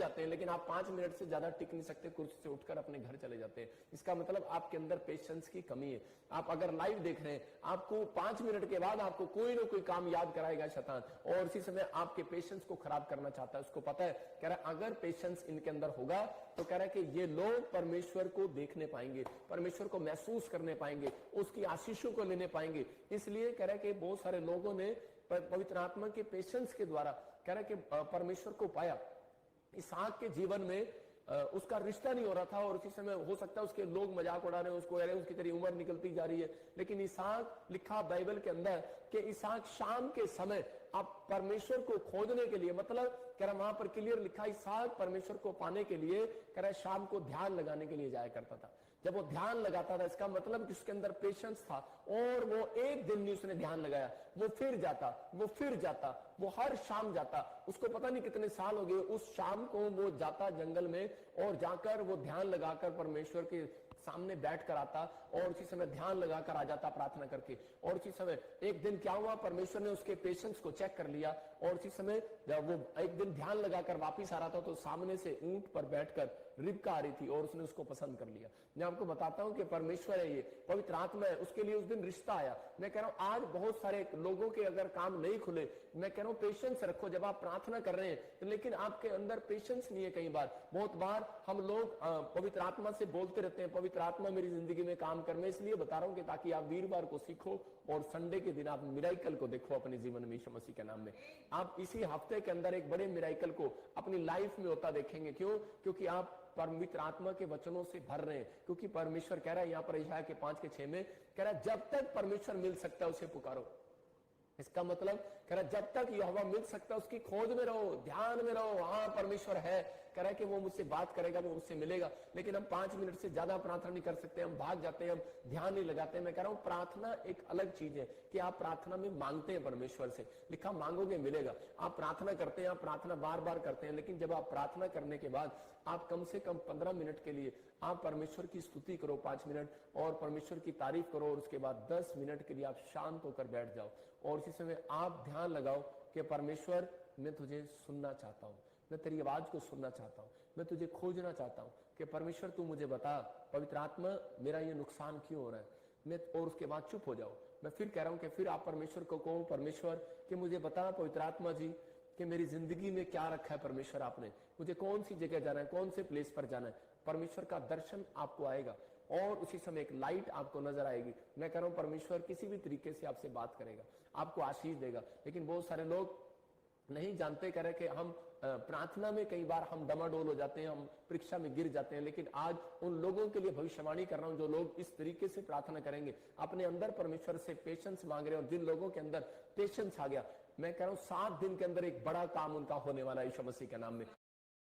जाते हैं, लेकिन आप 5 मिनट से ज्यादा टिक नहीं सकते, कुर्सी से उठकर अपने घर चले जाते हैं। इसका मतलब आपके अंदर पेशेंस की कमी है। आप अगर लाइव देख रहे हैं, आपको 5 मिनट के बाद आपको कोई ना कोई काम याद कराएगा शैतान, और उसी समय आपके पेशेंस को खराब करना चाहता है। उसको पता है, कह रहा है अगर पेशेंस इनके अंदर होगा तो कह रहा है कि ये लोग परमेश्वर को देखने पाएंगे, परमेश्वर को महसूस करने पाएंगे, उसकी आशीषों को लेने पाएंगे। इसलिए कह रहा है कि बहुत सारे लोगों ने पवित्र आत्मा के पेशेंस के द्वारा कह रहा है कि परमेश्वर को पाया। इसहाक के जीवन में उसका रिश्ता नहीं हो रहा था, और उसी समय हो सकता है उसके लोग मजाक उड़ा रहे हैं उसको, अरे उसकी तेरी उम्र निकलती जा रही है। लेकिन इसहाक लिखा बाइबल के अंदर कि इसहाक शाम के समय आप परमेश्वर को खोजने के लिए, मतलब कह रहा वहां पर क्लियर लिखा, इसहाक परमेश्वर को पाने के लिए कह रहा शाम को ध्यान लगाने के लिए जाया करता था। जब वो ध्यान लगाता था, इसका मतलब कि उसके अंदर पेशेंस था, और वो एक दिन नहीं उसने ध्यान लगाया, वो फिर जाता, वो फिर जाता, वो हर शाम जाता। उसको पता नहीं कितने साल हो गए, उस शाम को वो जाता जंगल में और जाकर वो ध्यान लगाकर परमेश्वर के सामने बैठ कर आता, और उसी समय ध्यान लगाकर आ जाता प्रार्थना करके। और उसी समय एक दिन क्या हुआ, परमेश्वर ने उसके पेशेंस को चेक कर लिया, और उसी समय जब वो एक दिन ध्यान लगाकर वापिस आ रहा था तो सामने से ऊंट पर बैठकर रिबका आ रही थी, और उसने उसको पसंद कर लिया। मैं आपको बताता हूं कि परमेश्वर है, ये पवित्र आत्मा है, उसके लिए उस दिन रिश्ता आया। मैं कह रहा हूं आज बहुत सारे लोगों के अगर काम नहीं खुले, मैं कह रहा हूं पेशेंस रखो जब आप प्रार्थना कर रहे हैं, लेकिन आपके अंदर पेशेंस नहीं है। कई बार, बहुत बार हम लोग पवित्र आत्मा से बोलते रहते हैं, पवित्र आत्मा मेरी जिंदगी में काम कर। मैं इसलिए बता रहा हूं कि ताकि आप वीरवार को सीखो और संडे के दिन आप मिराइकल को देखो अपने जीवन में, यीशु मसीह के नाम में। आप इसी हफ्ते के अंदर एक बड़े मिराइकल को अपनी लाइफ में होता देखेंगे। क्यों? क्योंकि आप पवित्र आत्मा के वचनों से भर रहे हैं। क्योंकि परमेश्वर कह रहा है यहां पर यशायाह के 5:6 में कह रहा है जब तक परमेश्वर मिल सकता है उसे पुकारो। इसका मतलब कह रहा जब तक यहोवा मिल सकता है उसकी खोज में रहो, ध्यान में रहो। हाँ परमेश्वर है, कह रहा है कि वो मुझसे बात करेगा, वो मुझसे मिलेगा, लेकिन हम 5 मिनट से ज्यादा प्रार्थना नहीं कर सकते, हम भाग जाते हैं, हम ध्यान नहीं लगाते। मैं कह रहा हूं प्रार्थना एक अलग चीज है कि आप प्रार्थना में मांगते हैं परमेश्वर से, लिखा मांगोगे मिलेगा। आप प्रार्थना करते हैं, आप प्रार्थना बार बार करते हैं, लेकिन जब आप प्रार्थना करने के बाद आप कम से कम 15 मिनट के लिए आप परमेश्वर की स्तुति करो 5 मिनट, और परमेश्वर की तारीफ करो, और उसके बाद 10 मिनट के लिए आप शांत होकर बैठ जाओ, और इसी समय आप ध्यान लगाओ कि परमेश्वर मैं तुझे सुनना चाहता हूं, मैं तेरी आवाज को सुनना चाहता हूं, मैं तुझे खोजना चाहता हूं कि परमेश्वर तू मुझे बता, पवित्र आत्मा मेरा ये नुकसान क्यों हो रहा है। मैं और उसके बाद चुप हो जाओ। मैं फिर कह रहा हूं कि फिर आप परमेश्वर को कहो, परमेश्वर कि मुझे बता पवित्र आत्मा जी कि मेरी जिंदगी में क्या रखा है परमेश्वर, आपने मुझे कौन सी जगह जाना है, कौन से प्लेस पर जाना है। परमेश्वर का दर्शन आपको आएगा, और उसी समय एक लाइट आपको नजर आएगी। मैं कह रहा हूं परमेश्वर किसी भी तरीके से आपसे बात करेगा, आपको आशीष देगा। लेकिन बहुत सारे लोग नहीं जानते, कह रहे कि हम प्रार्थना में कई बार हम डमाडोल हो जाते हैं, हम परीक्षा में गिर जाते हैं। लेकिन आज उन लोगों के लिए भविष्यवाणी कर रहा हूं जो लोग इस तरीके से प्रार्थना करेंगे, अपने अंदर परमेश्वर से पेशेंस मांग रहे हैं, और जिन लोगों के अंदर पेशेंस आ गया, मैं कह रहा हूं 7 दिन के अंदर एक बड़ा काम उनका होने वाला है यीशु मसीह के नाम में।